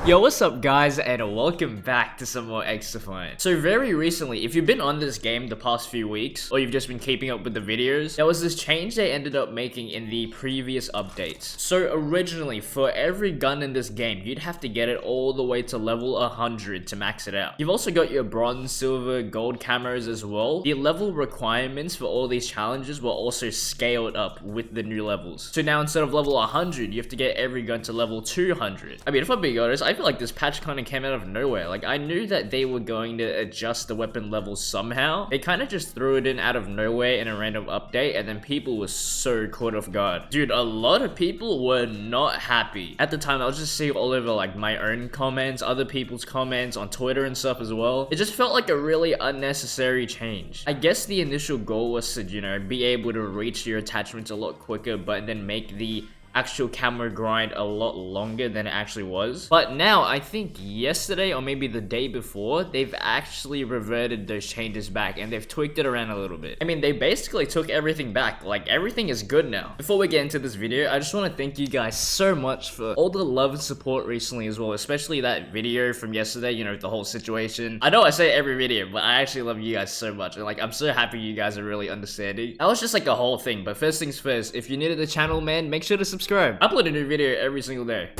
Yo, what's up guys, and welcome back to some more XDEFIANT. So very recently, if you've been on this game the past few weeks, or you've just been keeping up with the videos, there was this change they ended up making in the previous updates. So originally, for every gun in this game, you'd have to get it all the way to level 100 to max it out. You've also got your bronze, silver, gold cameras as well. The level requirements for all these challenges were also scaled up with the new levels. So now instead of level 100, you have to get every gun to level 200. I mean, if I'm being honest, I feel like this patch kind of came out of nowhere. Like, I knew that they were going to adjust the weapon levels somehow. They kind of just threw it in out of nowhere in a random update, and then people were so caught off guard. Dude, a lot of people were not happy. At the time, I was just seeing all over like my own comments, other people's comments on Twitter and stuff as well. It just felt like a really unnecessary change. I guess the initial goal was to, you know, be able to reach your attachments a lot quicker, but then make the actual camera grind a lot longer than it actually was. But now, I think yesterday or maybe the day before, they've actually reverted those changes back and they've tweaked it around a little bit. I mean, they basically took everything back. Like, everything is good now. Before we get into this video, I just want to thank you guys so much for all the love and support recently as well, especially that video from yesterday, you know, the whole situation. I know I say it every video, but I actually love you guys so much, and like, I'm so happy you guys are really understanding. That was just like a whole thing. But first things first, if you're new to the channel, man, make sure to subscribe. I upload a new video every single day.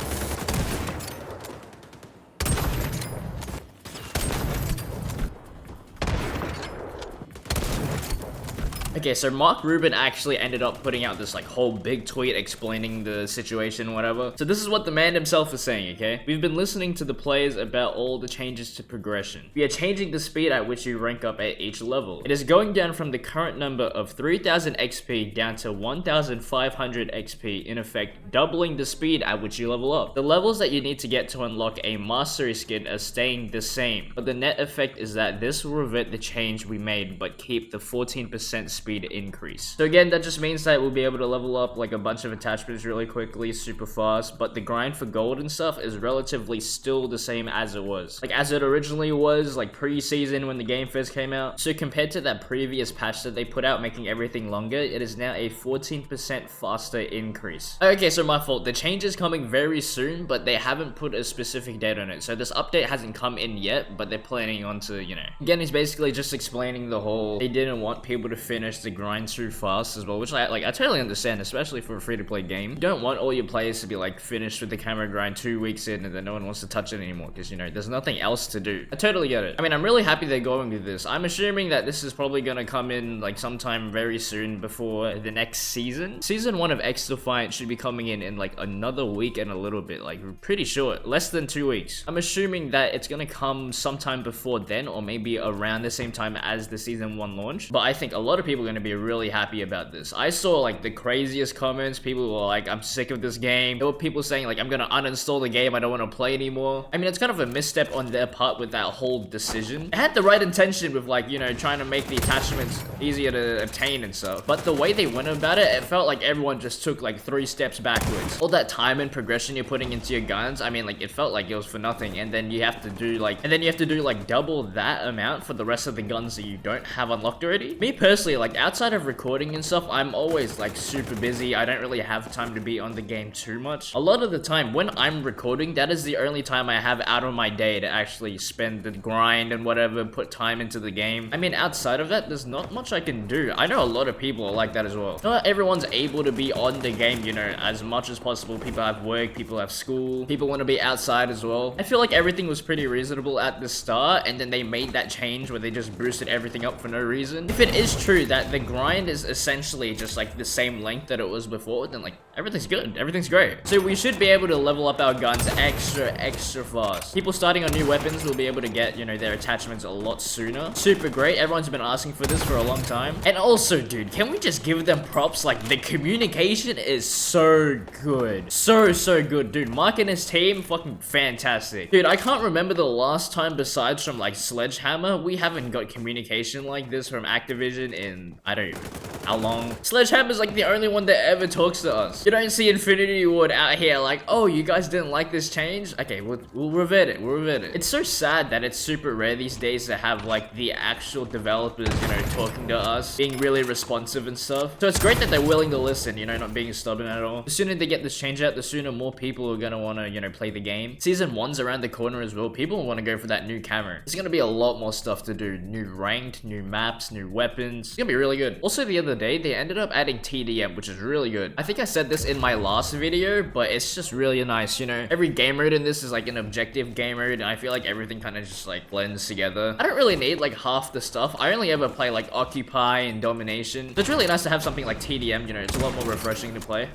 Okay, so Mark Rubin actually ended up putting out this like whole big tweet explaining the situation, whatever. So this is what the man himself is saying, okay? We've been listening to the players about all the changes to progression. We are changing the speed at which you rank up at each level. It is going down from the current number of 3000 XP down to 1500 XP, in effect doubling the speed at which you level up. The levels that you need to get to unlock a mastery skin are staying the same, but the net effect is that this will revert the change we made but keep the 14% speed increase. So again, that just means that we'll be able to level up like a bunch of attachments really quickly, super fast, but the grind for gold and stuff is relatively still the same as it was. Like, as it originally was, like pre-season when the game first came out. So compared to that previous patch that they put out making everything longer, it is now a 14% faster increase. Okay, so my fault. The change is coming very soon, but they haven't put a specific date on it. So this update hasn't come in yet, but they're planning on to, you know. Again, he's basically just explaining the whole, they didn't want people to finish the grind too fast as well, which I totally understand, especially for a free-to-play game. You don't want all your players to be like finished with the camera grind 2 weeks in and then no one wants to touch it anymore because, you know, there's nothing else to do. I totally get it. I mean, I'm really happy they're going with this. I'm assuming that this is probably gonna come in like sometime very soon before the next season. Season 1 of XDEFIANT should be coming in like another week and a little bit, like pretty short, less than 2 weeks. I'm assuming that it's gonna come sometime before then, or maybe around the same time as the season 1 launch. But I think a lot of people are gonna be really happy about this. I saw like the craziest comments. People were like, I'm sick of this game. There were people saying like, I'm gonna uninstall the game, I don't want to play anymore. I mean, it's kind of a misstep on their part with that whole decision. It had the right intention with like, you know, trying to make the attachments easier to obtain and stuff, but the way they went about it, it felt like everyone just took like 3 steps backwards. All that time and progression you're putting into your guns, I mean, like, it felt like it was for nothing, and then you have to do like double that amount for the rest of the guns that you don't have unlocked already. Me personally, like, outside of recording and stuff, I'm always like super busy. I don't really have time to be on the game too much. A lot of the time when I'm recording, that is the only time I have out of my day to actually spend the grind and whatever, put time into the game. I mean, outside of that, there's not much I can do. I know a lot of people are like that as well. Not everyone's able to be on the game, you know, as much as possible. People have work, people have school, people want to be outside as well. I feel like everything was pretty reasonable at the start, and then they made that change where they just boosted everything up for no reason. If it is true that the grind is essentially just like the same length that it was before, then like everything's good, everything's great. So we should be able to level up our guns extra fast. People starting on new weapons will be able to get, you know, their attachments a lot sooner. Super great. Everyone's been asking for this for a long time. And also, dude, can we just give them props? Like, the communication is so good, so good, dude. Mark and his team, fucking fantastic, dude. I can't remember the last time besides from like Sledgehammer we haven't got communication like this from Activision in I don't even know how long. Sledgehammer's like the only one that ever talks to us. You don't see Infinity Ward out here like, oh, you guys didn't like this change? Okay, we'll revert it. We'll revert it. It's so sad that it's super rare these days to have like the actual developers, you know, talking to us, being really responsive and stuff. So it's great that they're willing to listen, you know, not being stubborn at all. The sooner they get this change out, the sooner more people are gonna wanna, you know, play the game. Season 1's around the corner as well. People wanna go for that new camera. There's gonna be a lot more stuff to do. New ranked, new maps, new weapons. It's gonna be really good. Also, the other day, they ended up adding TDM, which is really good. I think I said this in my last video, but it's just really nice, you know? Every game mode in this is like an objective game mode, and I feel like everything kind of just like blends together. I don't really need like half the stuff. I only ever play like Occupy and Domination. So it's really nice to have something like TDM, you know? It's a lot more refreshing to play.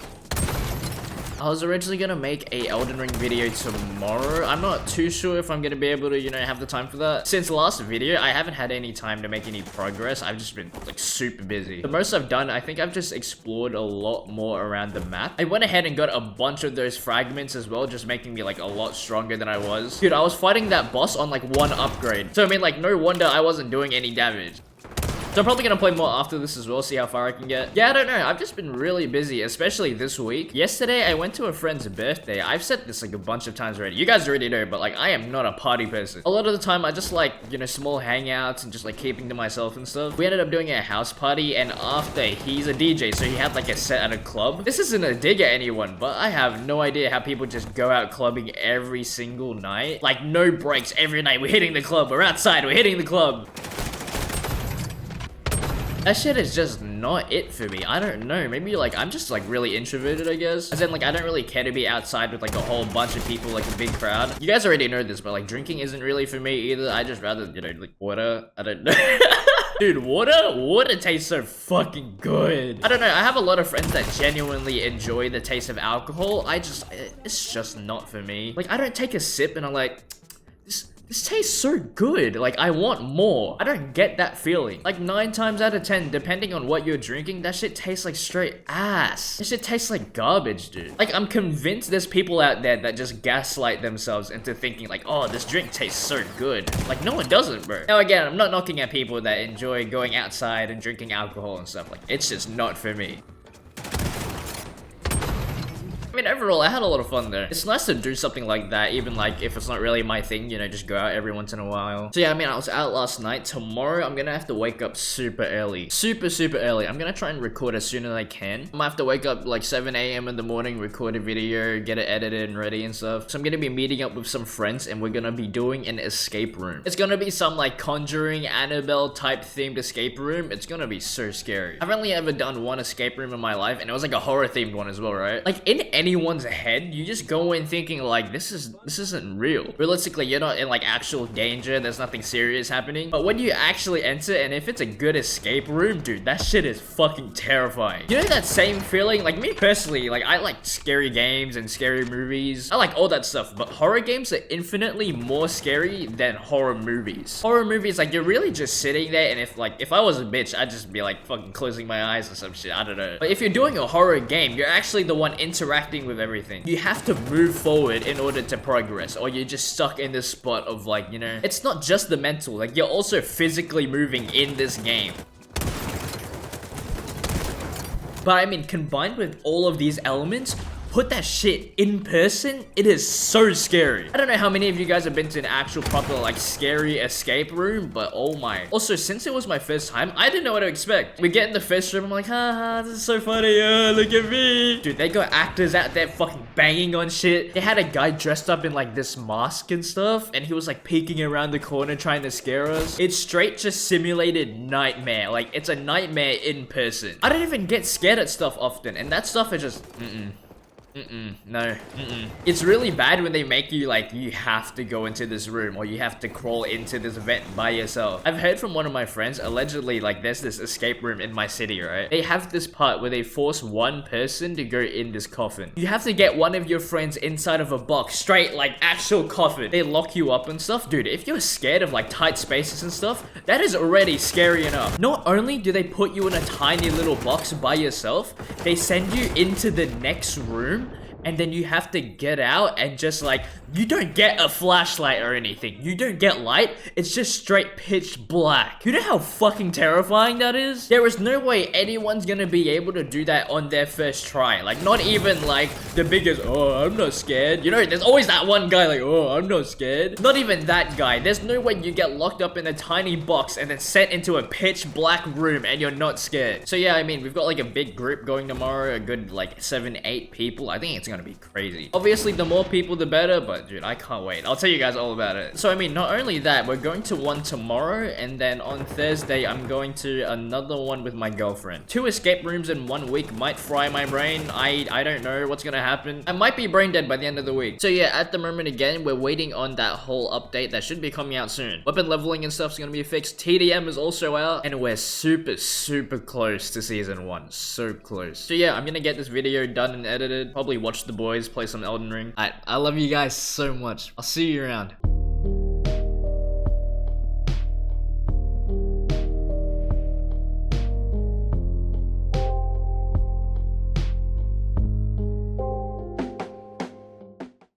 I was originally gonna make a Elden Ring video tomorrow. I'm not too sure if I'm gonna be able to, you know, have the time for that. Since the last video, I haven't had any time to make any progress. I've just been like super busy. The most I've done, I think I've just explored a lot more around the map. I went ahead and got a bunch of those fragments as well, just making me like a lot stronger than I was. Dude, I was fighting that boss on like 1 upgrade. So I mean, like, no wonder I wasn't doing any damage. So I'm probably gonna play more after this as well, see how far I can get. Yeah, I don't know. I've just been really busy, especially this week. Yesterday, I went to a friend's birthday. I've said this like a bunch of times already. You guys already know, but like, I am not a party person. A lot of the time, I just like, you know, small hangouts and just like keeping to myself and stuff. We ended up doing a house party, and after, he's a DJ, so he had like a set at a club. This isn't a dig at anyone, but I have no idea how people just go out clubbing every single night. Like, no breaks every night. We're hitting the club. We're outside. We're hitting the club. That shit is just not it for me. I don't know. Maybe like I'm just like really introverted, I guess. As in like I don't really care to be outside with like a whole bunch of people, like a big crowd. You guys already know this, but like drinking isn't really for me either. I just rather, you know, like water. I don't know. Dude, water tastes so fucking good. I don't know. I have a lot of friends that genuinely enjoy the taste of alcohol. It's just not for me. Like I don't take a sip and I'm like, this tastes so good. Like, I want more. I don't get that feeling. Like, 9 times out of 10, depending on what you're drinking, that shit tastes like straight ass. That shit tastes like garbage, dude. Like, I'm convinced there's people out there that just gaslight themselves into thinking like, oh, this drink tastes so good. Like, no, it doesn't, bro. Now, again, I'm not knocking at people that enjoy going outside and drinking alcohol and stuff. Like, it's just not for me. I mean, overall, I had a lot of fun there. It's nice to do something like that, even like if it's not really my thing, you know, just go out every once in a while. So yeah, I mean, I was out last night. Tomorrow, I'm gonna have to wake up super early. Super early. I'm gonna try and record as soon as I can. I might have to wake up like 7 AM in the morning, record a video, get it edited and ready and stuff. So I'm gonna be meeting up with some friends and we're gonna be doing an escape room. It's gonna be some like Conjuring, Annabelle type themed escape room. It's gonna be so scary. I've only ever done one escape room in my life and it was like a horror themed one as well, right? Like in anyone's head, you just go in thinking like this isn't real. Realistically, you're not in like actual danger, there's nothing serious happening. But when you actually enter, and if it's a good escape room, dude, that shit is fucking terrifying. You know that same feeling? Like me personally, like I like scary games and scary movies. I like all that stuff, but horror games are infinitely more scary than horror movies. Horror movies, like you're really just sitting there, and if I was a bitch, I'd just be like fucking closing my eyes or some shit. I don't know. But if you're doing a horror game, you're actually the one interacting with everything. You have to move forward in order to progress, or you're just stuck in this spot of like, you know, it's not just the mental, like you're also physically moving in this game. But I mean, combined with all of these elements, put that shit in person, it is so scary. I don't know how many of you guys have been to an actual proper like scary escape room, but oh my. Also, since it was my first time, I didn't know what to expect. We get in the first room, I'm like, haha, this is so funny, look at me. Dude, they got actors out there fucking banging on shit. They had a guy dressed up in like this mask and stuff, and he was like peeking around the corner trying to scare us. It's straight just simulated nightmare. Like, it's a nightmare in person. I don't even get scared at stuff often, and that stuff is just, no. It's really bad when they make you like, you have to go into this room or you have to crawl into this vent by yourself. I've heard from one of my friends, allegedly, like there's this escape room in my city, right? They have this part where they force one person to go in this coffin. You have to get one of your friends inside of a box, straight like actual coffin. They lock you up and stuff. Dude, if you're scared of like tight spaces and stuff, that is already scary enough. Not only do they put you in a tiny little box by yourself, they send you into the next room and then you have to get out and just like, you don't get a flashlight or anything. You don't get light. It's just straight pitch black. You know how fucking terrifying that is? There is no way anyone's gonna be able to do that on their first try. Like, not even like the biggest, oh, I'm not scared. You know, there's always that one guy like, oh, I'm not scared. Not even that guy. There's no way you get locked up in a tiny box and then sent into a pitch black room and you're not scared. So yeah, I mean, we've got like a big group going tomorrow, a good like 7-8 people. I think it's gonna be crazy. Obviously, the more people, the better, but dude, I can't wait. I'll tell you guys all about it. So I mean, not only that, we're going to one tomorrow, and then on Thursday, I'm going to another one with my girlfriend. 2 escape rooms in 1 week might fry my brain. I don't know what's gonna happen. I might be brain dead by the end of the week. So yeah, at the moment again, we're waiting on that whole update that should be coming out soon. Weapon leveling and stuff's gonna be fixed. TDM is also out, and we're super close to season 1. So close. So yeah, I'm gonna get this video done and edited. Probably watch the boys play some Elden Ring. I love you guys so much. I'll see you around.